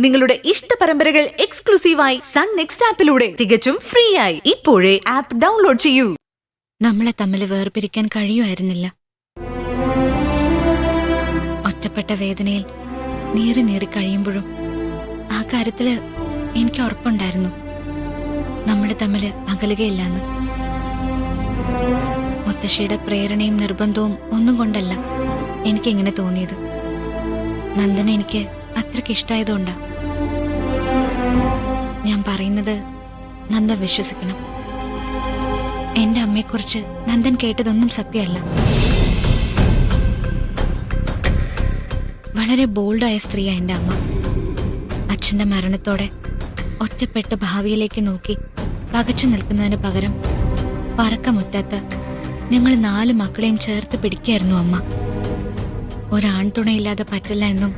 നിങ്ങളുടെ ഇഷ്ട പരമ്പരകൾ എക്സ്ക്ലൂസീവായി സൺ നെക്സ്റ്റ് ആപ്പിലൂടെ തികച്ചും ഫ്രീ ആയി ഇപ്പോഴേ ആപ്പ് ഡൗൺലോഡ് ചെയ്യൂ. നമ്മളെ തമ്മിൽ വേർപിരിക്കാൻ കഴിയുമായിരുന്നില്ല. ഒറ്റപ്പെട്ട വേദനയിൽ നീറി നീറി കഴിയുമ്പോഴും ആ കാര്യത്തില് എനിക്ക് ഉറപ്പുണ്ടായിരുന്നു, നമ്മൾ തമ്മിൽ അകലുകയില്ലെന്ന്. മുത്തശ്ശിയുടെ പ്രേരണയും നിർബന്ധവും ഒന്നും കൊണ്ടല്ല എനിക്കിങ്ങനെ തോന്നിയത്. നന്ദന എനിക്ക് അത്രയ്ക്ക് ഇഷ്ടമായതുകൊണ്ടാ. ഞാൻ പറയുന്നത് നന്ദൻ വിശ്വസിക്കണം. എന്റെ അമ്മയെക്കുറിച്ച് നന്ദൻ കേട്ടതൊന്നും സത്യമല്ല. വളരെ ബോൾഡായ സ്ത്രീയാ എൻ്റെ അമ്മ. അച്ഛൻ്റെ മരണത്തോടെ ഒറ്റപ്പെട്ട് ഭാവിയിലേക്ക് നോക്കി പകച്ചു നിൽക്കുന്നതിന് പകരം പറക്കമുറ്റത്ത് ഞങ്ങൾ 4 മക്കളെയും ചേർത്ത് പിടിക്കായിരുന്നു അമ്മ. ഒരാൺതുണയില്ലാതെ പറ്റില്ല എന്നും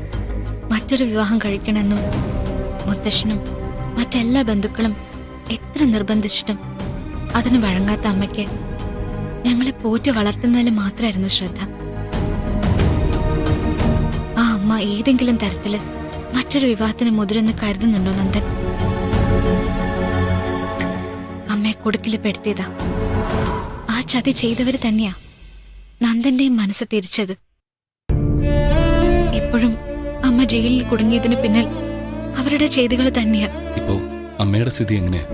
മറ്റൊരു വിവാഹം കഴിക്കണമെന്നും മുത്തശ്ശനും മറ്റെല്ലാ ബന്ധുക്കളും എത്ര നിർബന്ധിച്ചിട്ടും അതിന് വഴങ്ങാത്ത അമ്മയ്ക്ക് ഞങ്ങളെ പോറ്റി വളർത്തുന്നതിൽ മാത്രമായിരുന്നു ശ്രദ്ധ. ആ അമ്മ ഏതെങ്കിലും തരത്തില് മറ്റൊരു വിവാഹത്തിന് മുതിരെന്ന് കരുതുന്നുണ്ടോ നന്ദൻ? അമ്മയെ കുടുക്കില് പെടുത്തിയതാ. ആ ചതി ചെയ്തവര് തന്നെയാ നന്ദന്റെയും മനസ്സ് തിരിച്ചത്. ഇപ്പോഴും അമ്മ ജയിലിൽ കുടുങ്ങിയതിന് പിന്നിൽ അവരുടെ ചെയ്തികൾ തന്നെയാ. ഇപ്പോ അമ്മയുടെ സ്ഥിതി എങ്ങനെയാ?